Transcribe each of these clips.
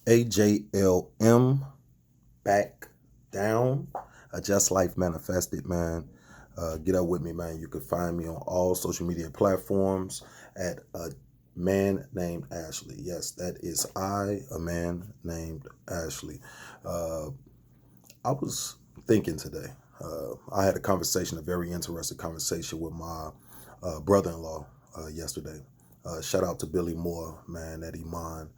AJLM back down. Just Life Manifested, man. Get up with me, man. You can find me on all social media platforms at a man named Ashley. Yes, that is a man named Ashley. Uh, I was thinking today. I had a very interesting conversation with my brother-in-law yesterday. Shout out to Billy Moore, man, at Iman.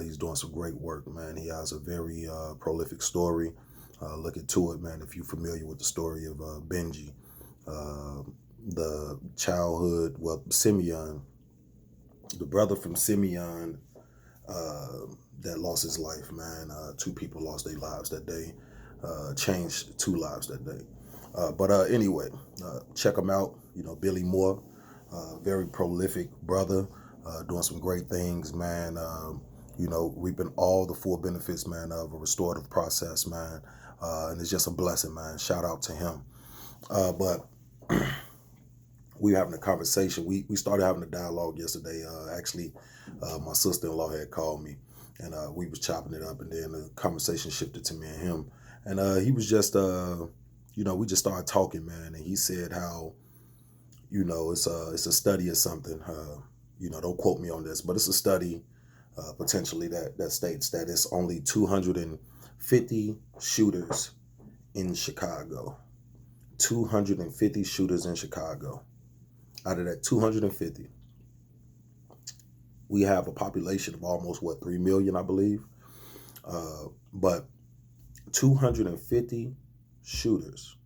He's doing some great work, man. He has a very prolific story. Look into it, man, if you're familiar with the story of Benji, uh, the childhood, well, Simeon, the brother from Simeon uh, that lost his life, man. Two people lost their lives that day, changed two lives that day. But anyway, check him out. You know, Billy Moore, very prolific brother, doing some great things, man. You know, reaping all the full benefits, man, of a restorative process, man. And it's just a blessing, man. Shout out to him. But we were having a conversation. We started having a dialogue yesterday. Actually, my sister-in-law had called me, and we was chopping it up, and then the conversation shifted to me and him. And he was just, you know, we just started talking, man. And he said how, you know, it's a study or something. You know, don't quote me on this, but it's a study potentially that states that it's only 250 shooters in Chicago. 250 shooters in Chicago. Out of that 250, we have a population of almost, what, 3 million, I believe. But 250 shooters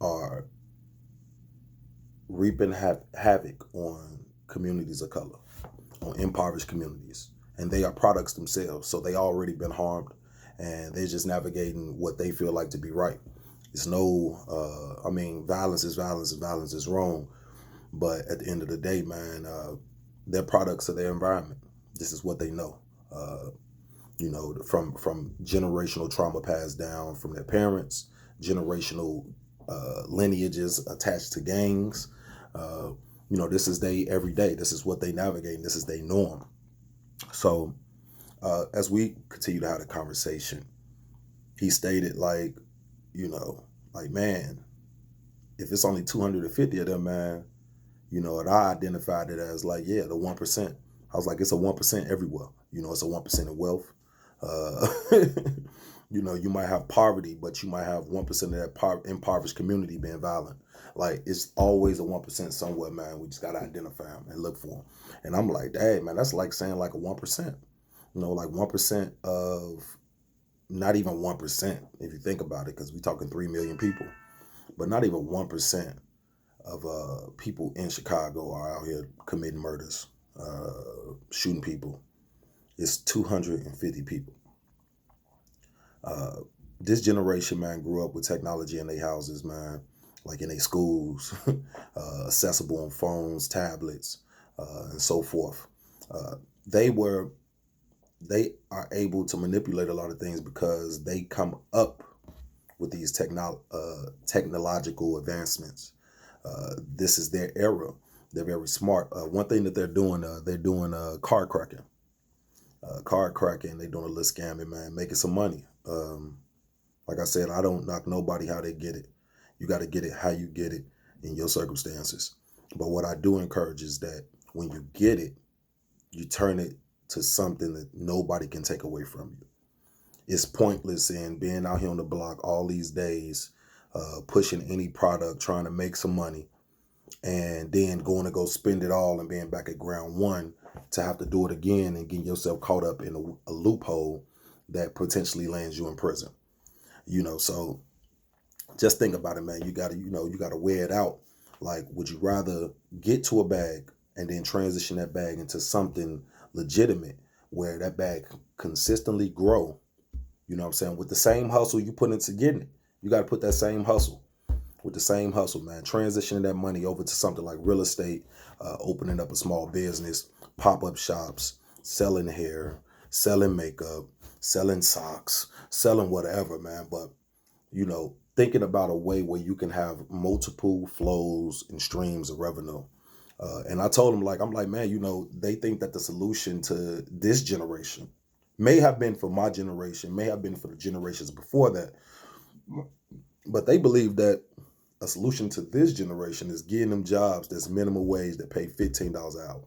are reaping havoc on communities of color, on impoverished communities. And they are products themselves. So they already been harmed, and they're just navigating what they feel like to be right. It's no, I mean, violence is violence and violence is wrong. But at the end of the day, man, they're products of their environment. This is what they know. You know, from generational trauma passed down from their parents, generational lineages attached to gangs. Uh, you know, this is they every day. This is what they navigate. And this is their norm. So as we continue to have the conversation, he stated like, you know, like, man, if it's only 250 of them, man, you know, and I identified it as like, yeah, the 1%. I was like, it's a 1% everywhere. You know, it's a 1% in wealth. Uh, you know, you might have poverty, but you might have 1% of that impoverished community being violent. Like, it's always a 1% somewhere, man. We just got to identify them and look for them. And I'm like, hey, man, that's like saying like a 1%. You know, like 1% of, not even 1%, if you think about it, because we're talking 3 million people, but not even 1% of people in Chicago are out here committing murders, shooting people. It's 250 people. Uh, this generation, man, grew up with technology in their houses, man, like in their schools, accessible on phones, tablets, and so forth. Uh, they were they are able to manipulate a lot of things because they come up with these technological advancements. This is their era. They're very smart. One thing that they're doing card cracking. Card cracking. They're doing a little scamming, man, making some money. Like I said, I don't knock nobody how they get it. You got to get it how you get it in your circumstances. But what I do encourage is that when you get it, you turn it to something that nobody can take away from you. It's pointless in being out here on the block all these days, pushing any product, trying to make some money, and then going to go spend it all and being back at ground one to have to do it again and getting yourself caught up in a loophole that potentially lands you in prison. You know, so just think about it, man. You gotta weigh it out. Like, would you rather get to a bag and then transition that bag into something legitimate where that bag consistently grow? You know what I'm saying? With the same hustle you put into getting it, you got to put that same hustle with the same hustle, man. Transitioning that money over to something like real estate, opening up a small business, pop-up shops, selling hair, selling makeup, selling socks, selling whatever, man. But, you know, thinking about a way where you can have multiple flows and streams of revenue. And I told him, like, I'm like, man, you know, they think that the solution to this generation May have been for my generation, may have been for the generations before that. But they believe that a solution to this generation is getting them jobs that's minimum wage that pay $15 an hour.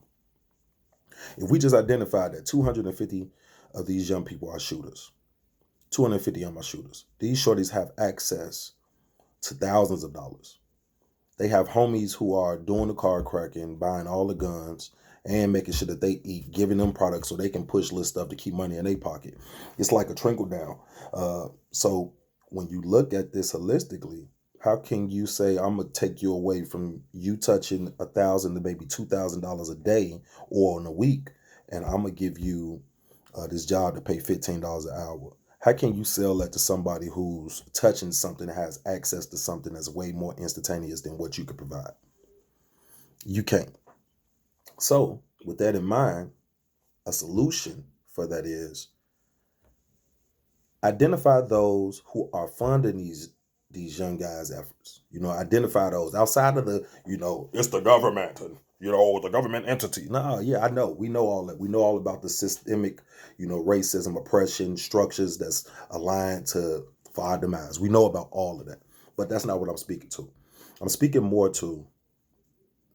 If we just identified that 250 of these young people are shooters, 250 of them are shooters, these shorties have access to thousands of dollars. They have homies who are doing the car cracking, buying all the guns, and making sure that they eat, giving them products so they can push little stuff to keep money in their pocket. It's like a trickle down. So when you look at this holistically, how can you say I'm gonna take you away from you touching $1,000 to maybe $2,000 a day or in a week, and I'm gonna give you this job to pay $15 an hour? How can you sell that to somebody who's touching something that has access to something that's way more instantaneous than what you could provide? You can't. So, with that in mind, a solution for that is identify those who are funding these young guys' efforts. Identify those outside of it's the government and the government entity. No, yeah, I know. We know all that. We know all about the systemic, racism, oppression, structures that's aligned to for our demise. We know about all of that. But that's not what I'm speaking to. I'm speaking more to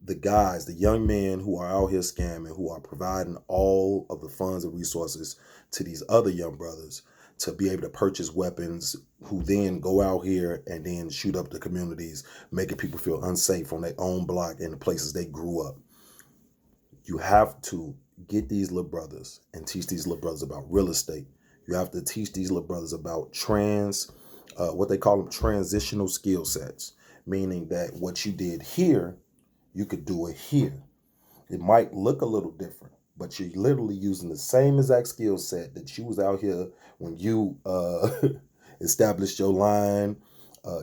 the guys, the young men who are out here scamming, who are providing all of the funds and resources to these other young brothers to be able to purchase weapons, who then go out here and then shoot up the communities, making people feel unsafe on their own block and the places they grew up. You have to get these little brothers and teach these little brothers about real estate. You have to teach these little brothers about what they call them, transitional skill sets, meaning that what you did here, you could do it here. It might look a little different, but you're literally using the same exact skill set that you was out here when you established your line,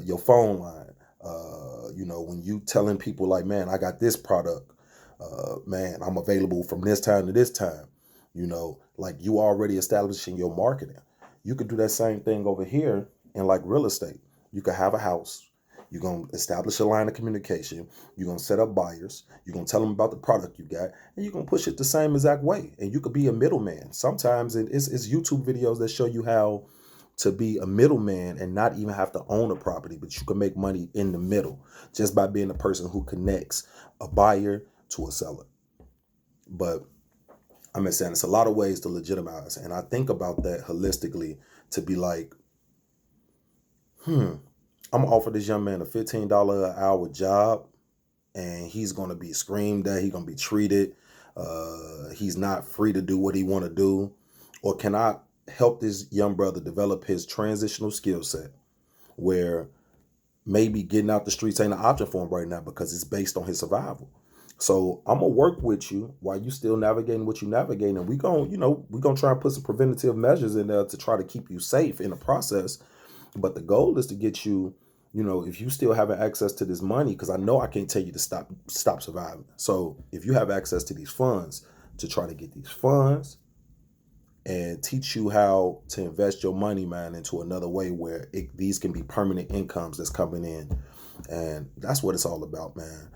your phone line. When you telling people like, man, I got this product, man, I'm available from this time to this time. Like you already establishing your marketing. You could do that same thing over here in like real estate. You could have a house. You're going to establish a line of communication. You're going to set up buyers. You're going to tell them about the product you got. And you're going to push it the same exact way. And you could be a middleman. Sometimes it's YouTube videos that show you how to be a middleman and not even have to own a property. But you can make money in the middle just by being the person who connects a buyer to a seller. But I'm saying it's a lot of ways to legitimize. And I think about that holistically to be like, I'm gonna offer this young man a $15 an hour job, and he's gonna be screamed at. He's gonna be treated. He's not free to do what he want to do. Or can I help this young brother develop his transitional skill set, where maybe getting out the streets ain't an option for him right now because it's based on his survival? So I'm gonna work with you while you still navigating what you navigating, and we gonna try and put some preventative measures in there to try to keep you safe in the process. But the goal is to get you, if you still having access to this money, because I know I can't tell you to stop surviving. So if you have access to these funds, to try to get these funds and teach you how to invest your money, man, into another way where these can be permanent incomes that's coming in. And that's what it's all about, man.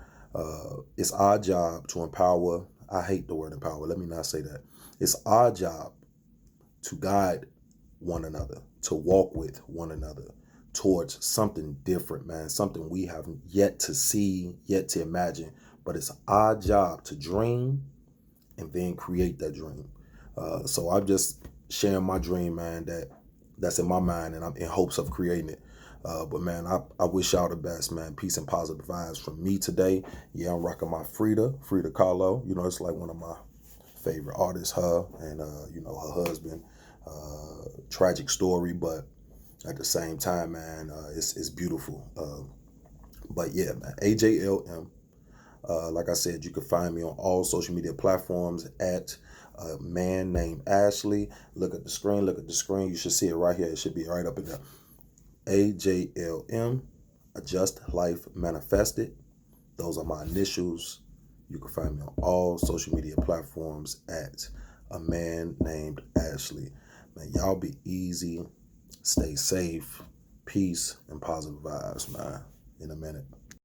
It's our job to empower. I hate the word empower. Let me not say that. It's our job to guide one another, to walk with one another towards something different, man, something we have yet to see, yet to imagine. But it's our job to dream and then create that dream. So I'm just sharing my dream, man, that's in my mind, and I'm in hopes of creating it. But man, I wish y'all the best, man. Peace and positive vibes from me today. Yeah, I'm rocking my Frida Kahlo. It's like one of my favorite artists, her and her husband. Tragic story, but at the same time, man, it's beautiful. But yeah, man, AJLM. Like I said, you can find me on all social media platforms at a man named Ashley. Look at the screen. You should see it right here. It should be right up in there. AJLM, Adjust Life Manifested. Those are my initials. You can find me on all social media platforms at a man named Ashley. Man, y'all be easy. Stay safe. Peace and positive vibes, man. In a minute.